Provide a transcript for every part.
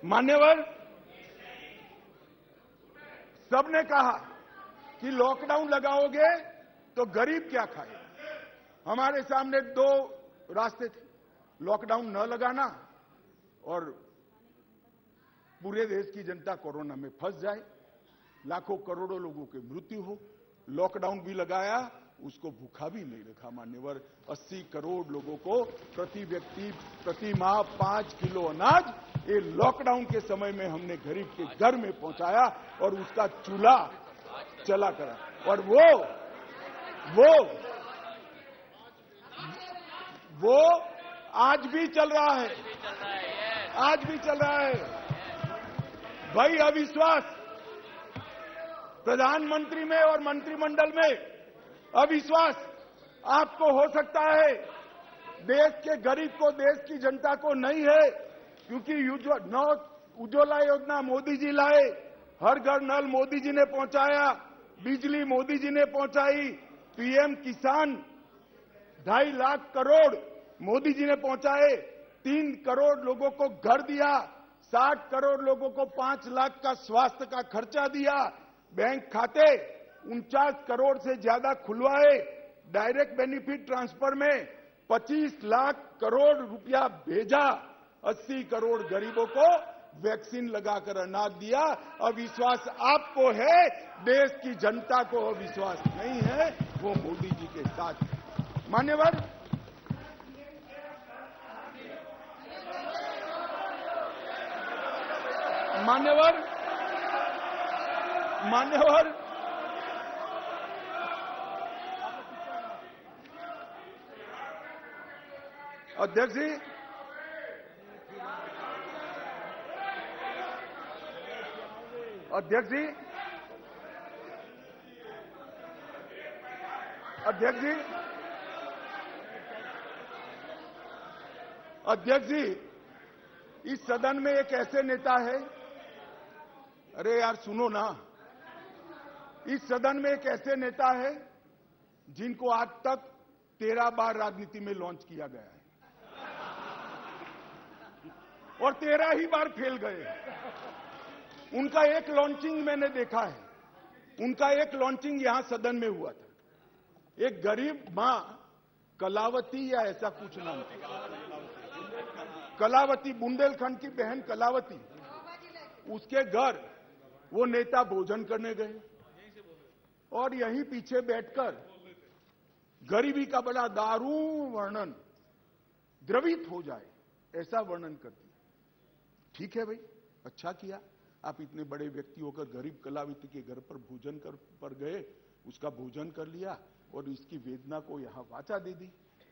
मान्यवर, सबने कहा कि लॉकडाउन लगाओगे तो गरीब क्या खाएगा। हमारे सामने दो रास्ते थे, लॉकडाउन न लगाना और पूरे देश की जनता कोरोना में फंस जाए, लाखों करोड़ों लोगों की मृत्यु हो। लॉकडाउन भी लगाया, उसको भूखा भी नहीं रखा। मान्यवर, 80 करोड़ लोगों को प्रति व्यक्ति प्रति माह 5 किलो अनाज ये लॉकडाउन के समय में हमने गरीब के घर में पहुंचाया और उसका चूल्हा चला करा। और वो आज भी चल रहा है, आज भी चल रहा है। भाई, अविश्वास प्रधानमंत्री में और मंत्रिमंडल में अविश्वास आपको हो सकता है, देश के गरीब को, देश की जनता को नहीं है, क्योंकि उज्ज्वला योजना मोदी जी लाए, हर घर नल मोदी जी ने पहुंचाया, बिजली मोदी जी ने पहुंचाई, पीएम किसान 2.5 लाख करोड़ मोदी जी ने पहुंचाए, 3 करोड़ लोगों को घर दिया, 60 करोड़ लोगों को 5 लाख का स्वास्थ्य का खर्चा दिया, बैंक खाते 49 करोड़ से ज्यादा खुलवाए, डायरेक्ट बेनिफिट ट्रांसफर में 25 लाख करोड़ रुपया भेजा, 80 करोड़ गरीबों को वैक्सीन लगाकर अनाज दिया। अविश्वास आपको है, देश की जनता को अविश्वास नहीं है, वो मोदी जी के साथ है। मान्यवर, अध्यक्ष जी, अध्यक्ष जी, अध्यक्ष जी, अध्यक्ष जी, इस सदन में एक ऐसे नेता है, अरे यार सुनो ना, इस सदन में एक ऐसे नेता है जिनको आज तक 13 बार राजनीति में लॉन्च किया गया है और 13 ही बार फेल गए। उनका एक लॉन्चिंग मैंने देखा है, उनका एक लॉन्चिंग यहां सदन में हुआ था। एक गरीब मां कलावती या ऐसा कुछ नाम था, कलावती, बुंदेलखंड की बहन कलावती, उसके घर वो नेता भोजन करने गए और यहीं पीछे बैठकर गरीबी का बड़ा दारुण वर्णन, द्रवित हो जाए ऐसा वर्णन कर दिया। ठीक है भाई, अच्छा किया, आप इतने बड़े व्यक्ति होकर गरीब कलावती के घर पर भोजन पर गए, उसका भोजन कर लिया और इसकी वेदना को यहां वाचा दे दी।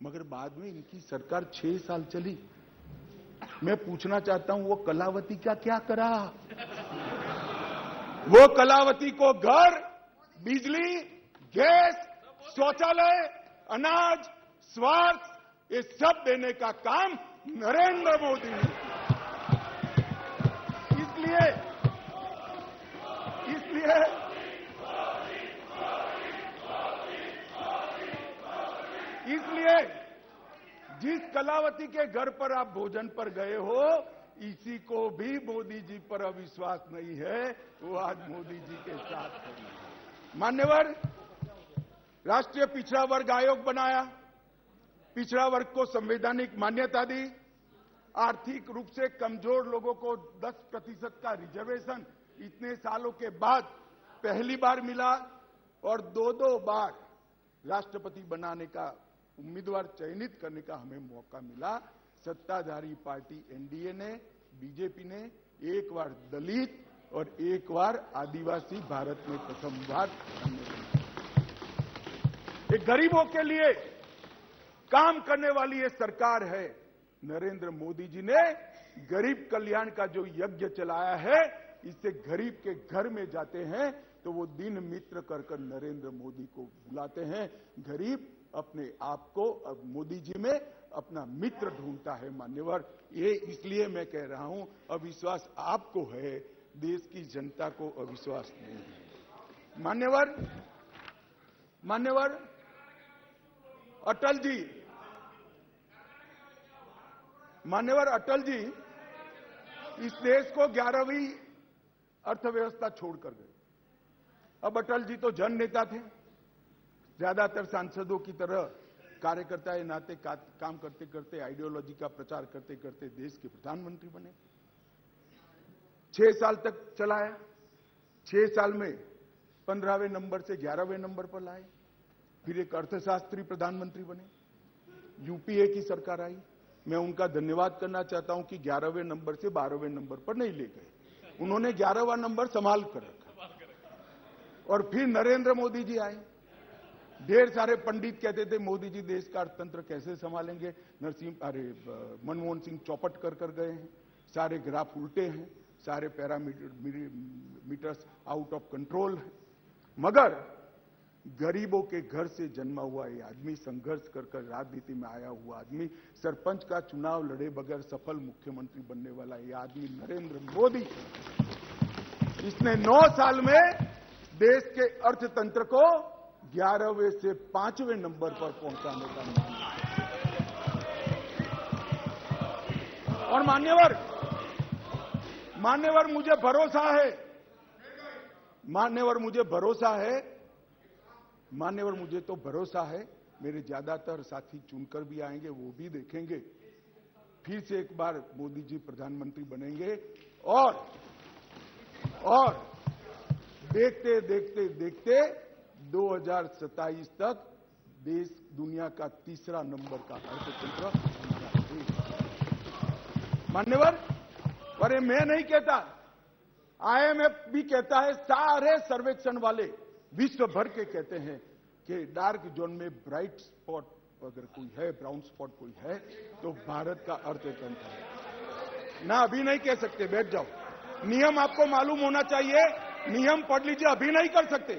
मगर बाद में इनकी सरकार 6 साल चली। मैं पूछना चाहता हूं, वो कलावती का क्या करा? वो कलावती को घर, बिजली, गैस, शौचालय, अनाज, स्वास्थ्य, ये सब देने का काम नरेंद्र मोदी ने। इसलिए जिस कलावती के घर पर आप भोजन पर गए हो, इसी को भी मोदी जी पर अविश्वास नहीं है, वो आज मोदी जी के साथ है। मान्यवर, राष्ट्रीय पिछड़ा वर्ग आयोग बनाया, पिछड़ा वर्ग को संवैधानिक मान्यता दी, आर्थिक रूप से कमजोर लोगों को 10% का रिजर्वेशन इतने सालों के बाद पहली बार मिला और 2 बार राष्ट्रपति बनाने का उम्मीदवार चयनित करने का हमें मौका मिला। सत्ताधारी पार्टी एनडीए ने, बीजेपी ने एक बार दलित और एक बार आदिवासी भारत में प्रथम बार एक गरीबों के लिए काम करने वाली ये सरकार है। नरेंद्र मोदी जी ने गरीब कल्याण का जो यज्ञ चलाया है, इससे गरीब के घर में जाते हैं तो वो दिन मित्र कर नरेंद्र मोदी को बुलाते हैं। गरीब अपने आप को अब मोदी जी में अपना मित्र ढूंढता है। मान्यवर, ये इसलिए मैं कह रहा हूं, अविश्वास आपको है, देश की जनता को अविश्वास नहीं है। मान्यवर, अटल जी, इस देश को 11वीं अर्थव्यवस्था छोड़कर गए। अब अटल जी तो जन नेता थे, ज्यादातर सांसदों की तरह कार्यकर्ता के नाते काम करते करते, आइडियोलॉजी का प्रचार करते करते देश के प्रधानमंत्री बने। 6 साल तक चलाया। 6 साल में 15वें नंबर से 11वें नंबर पर लाए। फिर एक अर्थशास्त्री प्रधानमंत्री बने। यूपीए की सरकार आई। मैं उनका धन्यवाद करना चाहता हूं कि 11वें नंबर से 12वें नंबर पर नहीं ले गए, उन्होंने 11वां नंबर संभाल कर रखा। और फिर नरेंद्र मोदी जी आए। ढेर सारे पंडित कहते थे मोदी जी देश का अर्थतंत्र कैसे संभालेंगे। मनमोहन सिंह चौपट कर गए हैं, सारे ग्राफ उल्टे हैं, सारे पैरामीटर्स आउट ऑफ कंट्रोल है। मगर गरीबों के घर से जन्मा हुआ ये आदमी, संघर्ष कर राजनीति में आया हुआ आदमी, सरपंच का चुनाव लड़े बगैर सफल मुख्यमंत्री बनने वाला ये आदमी नरेंद्र मोदी, इसने 9 साल में देश के अर्थतंत्र को 11वें से 5वें नंबर पर पहुंचाने का नाम। और मान्यवर मुझे भरोसा है, मान्यवर मुझे तो भरोसा है, मेरे ज्यादातर साथी चुनकर भी आएंगे, वो भी देखेंगे। फिर से एक बार मोदी जी प्रधानमंत्री बनेंगे और देखते देखते देखते 2027 तक देश दुनिया का 3रा नंबर का अर्थतंत्र हमारा देश। मान्यवर, अरे मैं नहीं कहता, IMF भी कहता है, सारे सर्वेक्षण वाले विश्व भर के कहते हैं कि डार्क जोन में ब्राइट स्पॉट अगर कोई है, ब्राउन स्पॉट कोई है, तो भारत का अर्थतंत्र है ना। अभी नहीं कह सकते, बैठ जाओ। नियम आपको मालूम होना चाहिए, नियम पढ़ लीजिए, अभी नहीं कर सकते।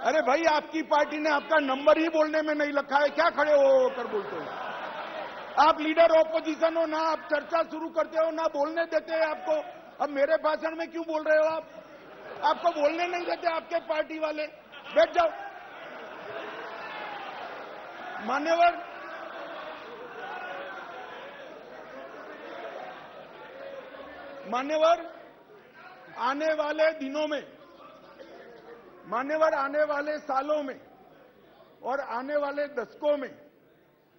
अरे भाई, आपकी पार्टी ने आपका नंबर ही बोलने में नहीं लिखा है, क्या खड़े हो कर बोलते हो? आप लीडर ऑपोजिशन हो ना, आप चर्चा शुरू करते हो ना, बोलने देते हैं आपको। अब मेरे भाषण में क्यों बोल रहे हो आप? आपको बोलने नहीं देते आपके पार्टी वाले। बैठ जाओ। मान्यवर, आने वाले दिनों में, आने वाले सालों में और आने वाले दशकों में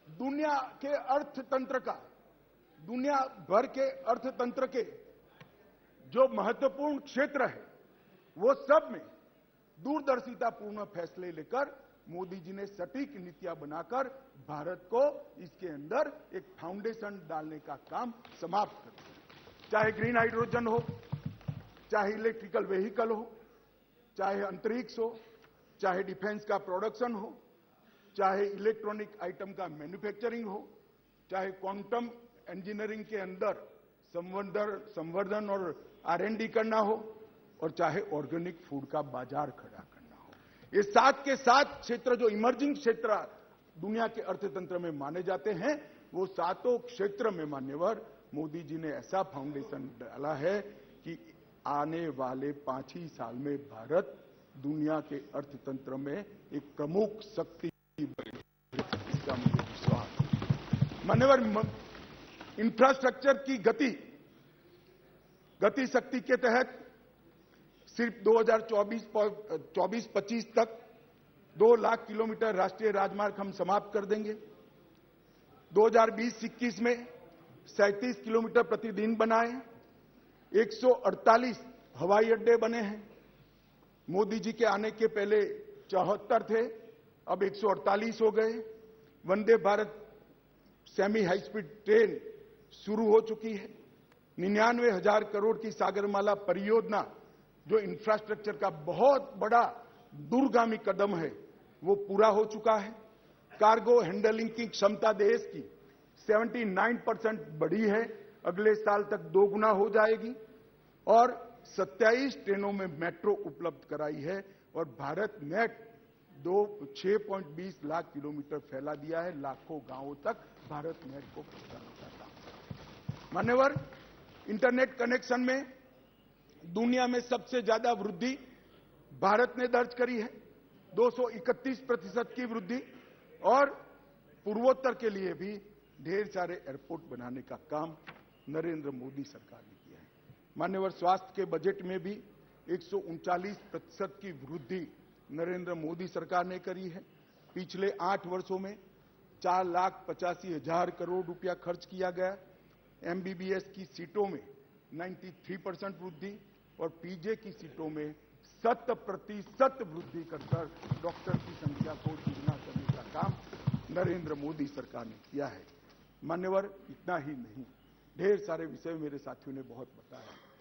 दुनिया के अर्थतंत्र का, दुनिया भर के अर्थतंत्र के जो महत्वपूर्ण क्षेत्र है, वो सब में दूरदर्शितापूर्ण फैसले लेकर मोदी जी ने सटीक नीतियां बनाकर भारत को इसके अंदर एक फाउंडेशन डालने का काम समाप्त कर दिया। चाहे ग्रीन हाइड्रोजन हो, चाहे इलेक्ट्रिकल व्हीकल हो, चाहे अंतरिक्ष हो, चाहे डिफेंस का प्रोडक्शन हो, चाहे इलेक्ट्रॉनिक आइटम का मैन्युफैक्चरिंग हो, चाहे क्वांटम इंजीनियरिंग के अंदर संवर्धन और R&D करना हो, और चाहे ऑर्गेनिक फूड का बाजार खड़ा करना हो। ये 7 के 7 क्षेत्र जो इमर्जिंग क्षेत्र दुनिया के अर्थतंत्र में माने जाते हैं, वो 7 क्षेत्र में मान्यवर मोदी जी ने ऐसा फाउंडेशन डाला है कि आने वाले 5 ही साल में भारत दुनिया के अर्थतंत्र में एक प्रमुख शक्ति बने, इसका मुझे विश्वास है। मान्यवर, इंफ्रास्ट्रक्चर की गति शक्ति के तहत सिर्फ 2024-25 तक 2 लाख किलोमीटर राष्ट्रीय राजमार्ग हम समाप्त कर देंगे। 2020-21 में 37 किलोमीटर प्रतिदिन बनाए, 148 हवाई अड्डे बने हैं। मोदी जी के आने के पहले 74 थे, अब 148 हो गए। Vande Bharat semi high speed train शुरू हो चुकी है। 99,000 करोड़ की सागरमाला परियोजना, जो इंफ्रास्ट्रक्चर का बहुत बड़ा दूरगामी कदम है, वो पूरा हो चुका है। कार्गो हैंडलिंग की क्षमता देश की 79% बढ़ी है, अगले साल तक 2 गुना हो जाएगी। और 27 ट्रेनों में मेट्रो उपलब्ध कराई है, और भारत नेट 6.20 लाख किलोमीटर फैला दिया है। लाखों गांवों तक भारत नेट को पहुंचाना चाहता है। मान्यवर, इंटरनेट कनेक्शन में दुनिया में सबसे ज्यादा वृद्धि भारत ने दर्ज करी है, 231% की वृद्धि। और पूर्वोत्तर के लिए भी ढेर सारे एयरपोर्ट बनाने का काम नरेंद्र मोदी सरकार ने किया है। मान्यवर स्वास्थ्य के बजट में भी 139% की वृद्धि नरेंद्र मोदी सरकार ने करी है। पिछले 8 वर्षों में 4,85,000 करोड़ रुपया खर्च किया गया। एमबीबीएस की सीटों में 93% वृद्धि और पीजे की सीटों में 100% वृद्धि कर डॉक्टर की संख्या को दुगना करने का काम नरेंद्र मोदी सरकार ने किया है। मान्यवर, इतना ही नहीं, ढेर सारे विषय मेरे साथियों ने बहुत बताया।